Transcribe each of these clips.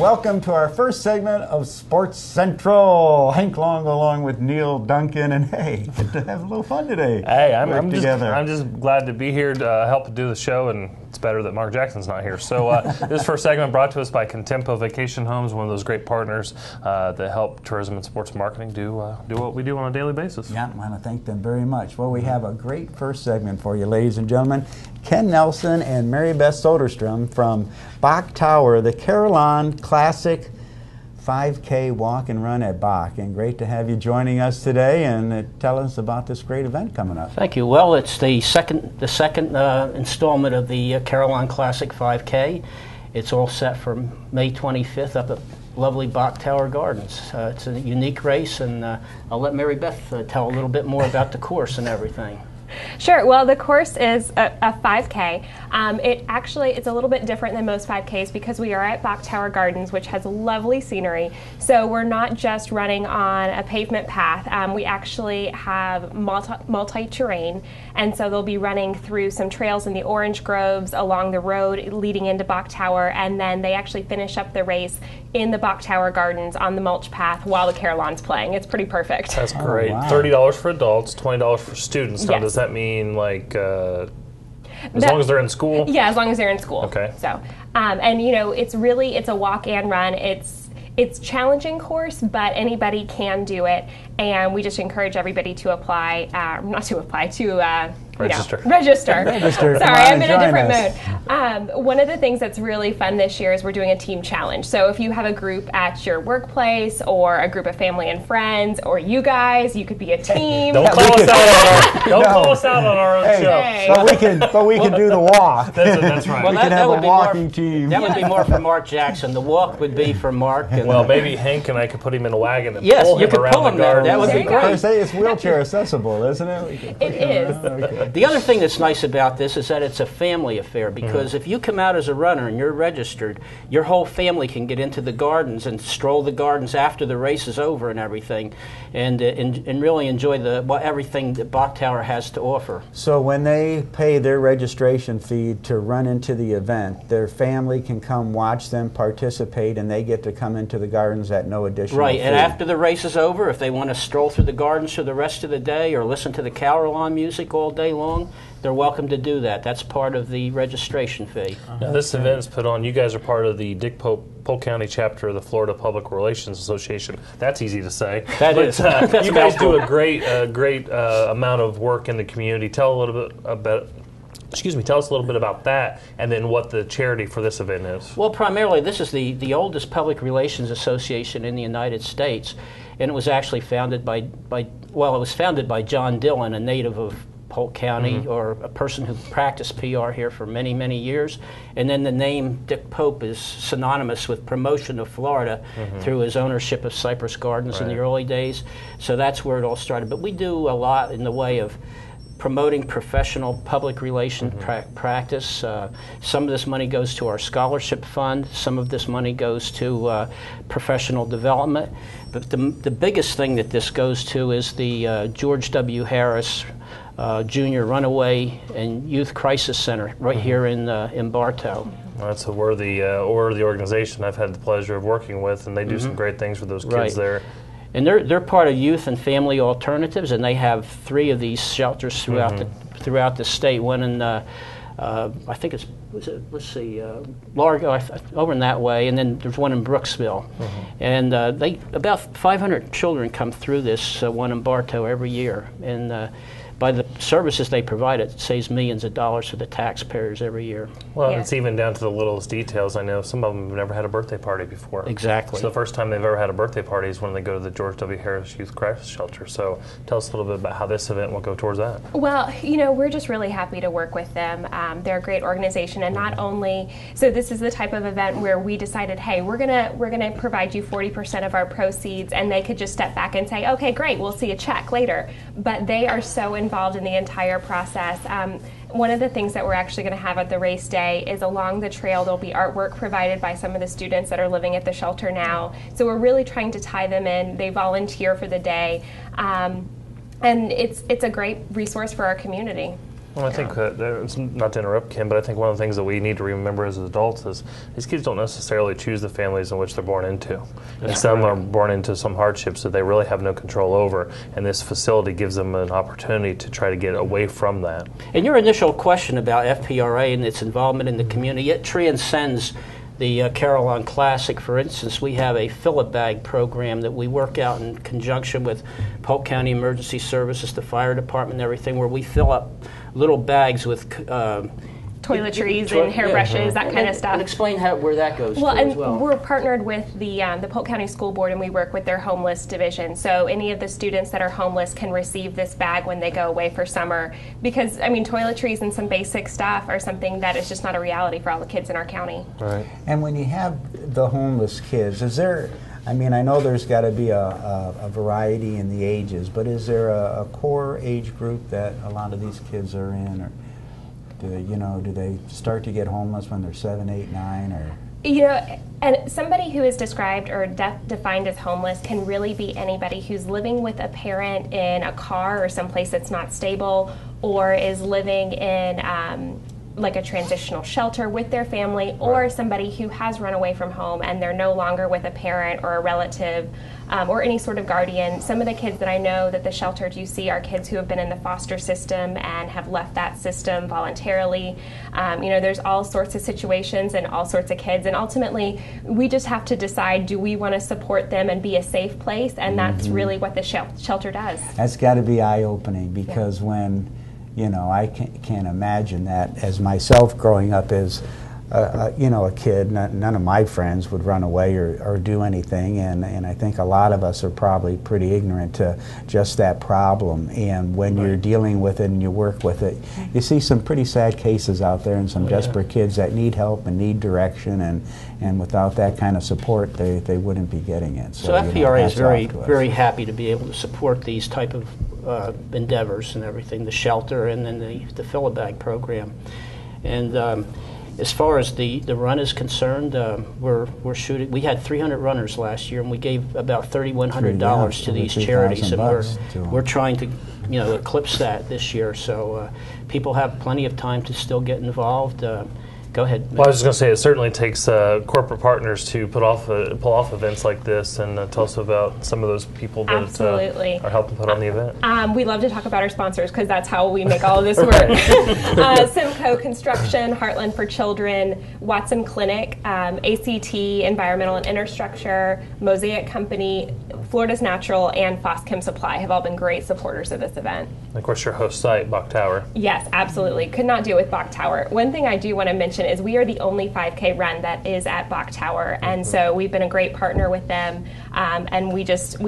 welcome to our first segment of Sports Central. Hank Long along with Neil Duncan, and hey, get to have a little fun today. Hey, I'm just glad to be here to help do the show, and it's better that Mark Jackson's not here. So this first segment brought to us by Contempo Vacation Homes, one of those great partners that help tourism and sports marketing do what we do on a daily basis. Yeah, I want to thank them very much. Well, we have a great first segment for you, ladies and gentlemen. Ken Nelson and Mary Beth Soderstrom from Bach Tower, the Carillon Classic 5K walk and run at Bach. And great to have you joining us today and tell us about this great event coming up. Thank you. Well, it's the second installment of the Carillon Classic 5K. It's all set for May 25th up at lovely Bach Tower Gardens. It's a unique race, and I'll let Mary Beth tell a little bit more about the course and everything. Sure. Well, the course is a 5K. It's a little bit different than most 5Ks because we are at Bach Tower Gardens, which has lovely scenery. So we're not just running on a pavement path. We actually have multi-terrain, and so they'll be running through some trails in the orange groves along the road leading into Bach Tower, and then they actually finish up the race in the Bach Tower Gardens on the mulch path while the Carillon's playing. It's pretty perfect. That's great. Oh, wow. $30 for adults, $20 for students. Now, Yes. does that mean like as long as they're in school? Yeah, as long as they're in school. Okay. So, and you know, it's a walk and run. It's challenging course, but anybody can do it, and we just encourage everybody to apply, register. Register. Sorry, I'm in a different mood. One of the things that's really fun this year is we're doing a team challenge. So if you have a group at your workplace or a group of family and friends, or you guys, you could be a team. Don't call us out on our own show. Hey. But we can do the walk. That's right. Well, We can have a walking more, team. That would be more for Mark Jackson. The walk would be for Mark. And Well, maybe Hank and I could put him in a wagon and Yes, pull you him could around pull the him there. garden. That would be There you go. I great. say it's wheelchair accessible, isn't it? It is. Okay. The other thing that's nice about this is that it's a family affair, because if you come out as a runner and you're registered, your whole family can get into the gardens and stroll the gardens after the race is over and everything, and really enjoy everything that Bach Tower has to offer. So when they pay their registration fee to run into the event, their family can come watch them participate, and they get to come into the gardens at no additional Right, fee. and after the race is over, if they want to stroll through the gardens for the rest of the day or listen to the Carillon music all day long, they're welcome to do that. That's part of the registration fee. Now, this event is put on. You guys are part of the Dick Polk County chapter of the Florida Public Relations Association. That's easy to say. That is. That's You guys mouthful. do a great amount of work in the community. Tell us a little bit about that, and then what the charity for this event is. Well, primarily, this is the oldest public relations association in the United States, and it was actually founded by John Dillon, a native of Polk County, or a person who practiced PR here for many, many years. And then the name Dick Pope is synonymous with promotion of Florida through his ownership of Cypress Gardens in the early days. So that's where it all started. But we do a lot in the way of promoting professional public relations practice. Some of this money goes to our scholarship fund. Some of this money goes to professional development. But the biggest thing that this goes to is the George W. Harris Junior Runaway and Youth Crisis Center right here in Bartow. That's a worthy organization I've had the pleasure of working with, and they do some great things for those kids there. And they're part of Youth and Family Alternatives, and they have 3 of these shelters throughout the state. One in I think Largo, over in that way, and then there's one in Brooksville. And about 500 children come through this one in Bartow every year, and by the services they provide, it saves millions of dollars for the taxpayers every year. Well, Yeah. it's even down to the littlest details. I know some of them have never had a birthday party before. Exactly. So the first time they've ever had a birthday party is when they go to the George W. Harris Youth Crisis Shelter. So tell us a little bit about how this event will go towards that. Well, you know, we're just really happy to work with them. They're a great organization, and not only so, this is the type of event where we decided, hey, we're gonna provide you 40% of our proceeds, and they could just step back and say, okay, great, we'll see a check later. But they are so involved in the entire process. One of the things that we're actually going to have at the race day is along the trail there'll be artwork provided by some of the students that are living at the shelter now. So we're really trying to tie them in. They volunteer for the day, and it's a great resource for our community. Well, I think it's not to interrupt Kim, but I think one of the things that we need to remember as adults is these kids don't necessarily choose the families in which they're born into. And some are born into some hardships that they really have no control over, and this facility gives them an opportunity to try to get away from that. And your initial question about FPRA and its involvement in the community, it transcends the Carillon Classic. For instance, we have a fill-a-bag program that we work out in conjunction with Polk County Emergency Services, the fire department, and everything, where we fill up little bags with toiletries and hairbrushes, that kind of stuff. And explain where that goes well, to and as well. We're partnered with the Polk County School Board, and we work with their homeless division. So any of the students that are homeless can receive this bag when they go away for summer. Because, I mean, toiletries and some basic stuff are something that is just not a reality for all the kids in our county. Right. And when you have the homeless kids, is there, I mean, I know there's got to be a variety in the ages, but is there a core age group that a lot of these kids are in? Or do they start to get homeless when they're 7, 8, 9, or? And somebody who is described or defined as homeless can really be anybody who's living with a parent in a car or someplace that's not stable, or is living in like a transitional shelter with their family, or somebody who has run away from home and they're no longer with a parent or a relative or any sort of guardian. Some of the kids that I know that the shelter do see are kids who have been in the foster system and have left that system voluntarily. There's all sorts of situations and all sorts of kids, and ultimately we just have to decide, do we want to support them and be a safe place? And that's really what the shelter does. That's got to be eye-opening, because when I can't imagine that as myself growing up as a kid. None of my friends would run away or do anything, and I think a lot of us are probably pretty ignorant to just that problem. And when you're dealing with it and you work with it, you see some pretty sad cases out there and some desperate kids that need help and need direction, and without that kind of support, they wouldn't be getting it. So FPRA is very happy to be able to support these type of endeavors and everything, the shelter and then the fill-a-bag program. And as far as the run is concerned, we're shooting. We had 300 runners last year, and we gave about $3,100 to these charities, and we're trying to eclipse that this year. So people have plenty of time to still get involved. Go ahead. Well, I was just going to say, it certainly takes corporate partners to pull off events like this, and tell us about some of those people that are helping put on the event. We love to talk about our sponsors, because that's how we make all of this work. Simcoe Construction, Heartland for Children, Watson Clinic, ACT, Environmental and Interstructure, Mosaic Company, Florida's Natural, and Foschem Supply have all been great supporters of this event. And of course, your host site, Bach Tower. Yes, absolutely. Could not do it with Bach Tower. One thing I do want to mention is we are the only 5K run that is at Bach Tower, and so we've been a great partner with them, and we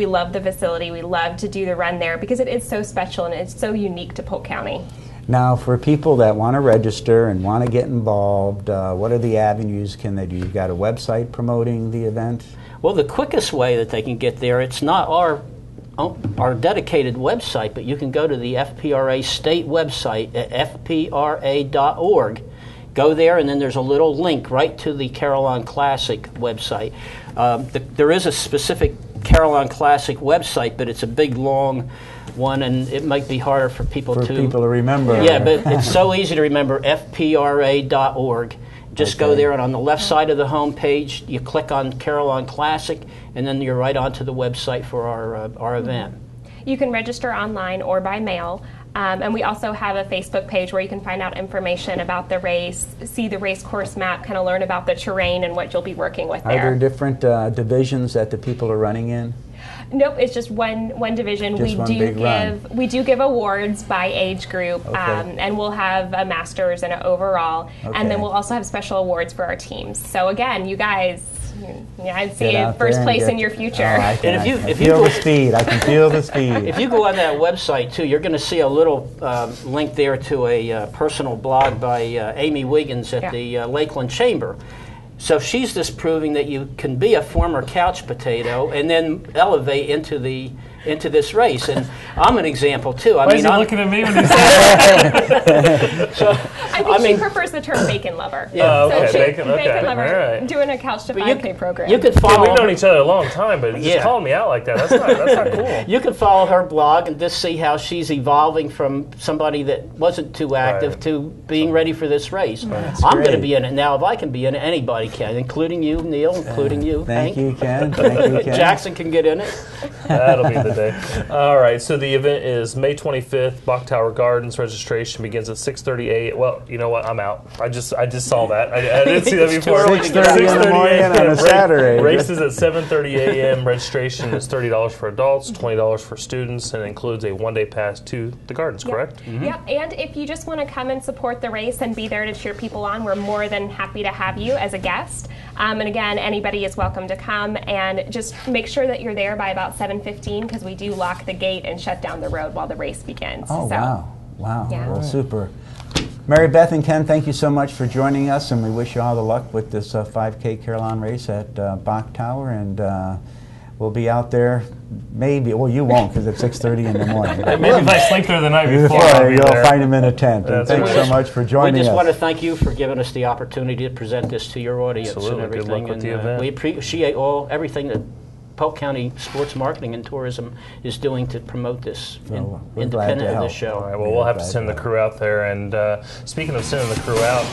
love the facility. We love to do the run there because it is so special and it's so unique to Polk County. Now, for people that want to register and want to get involved, what are the avenues can they do? You've got a website promoting the event? Well, the quickest way that they can get there, it's not our dedicated website, but you can go to the FPRA state website at fpra.org. Go there, and then there's a little link right to the Carillon Classic website. There is a specific Carillon Classic website, but it's a big, long one, and it might be harder for people to remember. Yeah, but it's so easy to remember, fpra.org. Just go there, and on the left side of the home page, you click on Carillon Classic, and then you're right onto the website for our event. You can register online or by mail. And we also have a Facebook page where you can find out information about the race, see the race course map, kind of learn about the terrain and what you'll be working with there. Are there different divisions that the people are running in? Nope, it's just one division. We do give awards by age group, and we'll have a masters and an overall, and then we'll also have special awards for our teams. So again, you guys, I'd see first place in your future. I can feel the speed. I can feel the speed. If you go on that website too, you're going to see a little link there to a personal blog by Amy Wiggins at the Lakeland Chamber. So she's just proving that you can be a former couch potato and then elevate into the into this race. And I'm an example too. Why is he looking at me when he says that? I think she prefers the term bacon lover. Yeah. Okay, she- bacon, okay. lover, All right. doing a Couch to But 5K program. You could Yeah, follow. we've known each other a long time, but just Yeah. calling me out like that, that's not cool. You can follow her blog and just see how she's evolving from somebody that wasn't too active Right. to being ready for this race. That's I'm going to great. be in it now. If I can be in it, anybody can, including you, Neil, including you, Thank Hank. you, Ken. Thank you, Ken. Jackson can get in it. That'll be the day. All right, so the event is May 25th, Bach Tower Gardens. Registration begins at 6:30 a.m. Well, you know what? I'm out. I just saw that. I didn't see that It's too before. early to get out. 6:30 in the morning on a Saturday. Race is at 7:30 a.m. Registration is $30 for adults, $20 for students, and includes a one-day pass to the gardens, correct? Yep, and if you just want to come and support the race and be there to cheer people on, we're more than happy to have you as a guest. And again, anybody is welcome to come, and just make sure that you're there by about 7:15 because we do lock the gate and shut down the road while the race begins. Oh, So, wow. Wow. Yeah. Well, super. Mary Beth and Ken, thank you so much for joining us, and we wish you all the luck with this 5K Carillon race at Bach Tower, and we'll be out there maybe, well, you won't because it's 6:30 in the morning. Maybe if I sleep there the night before, I'll be You'll there. find him in a tent. And That's thanks right. so much for We joining just us. want to thank you for giving us the opportunity to present this to your audience Absolutely. and Good everything. luck with the And, event. we appreciate everything that Polk County Sports Marketing and Tourism is doing to promote this, Well, we're glad independent to of this help. All show. right, well, we'll have to Glad send the to. crew out there. And speaking of sending the crew out,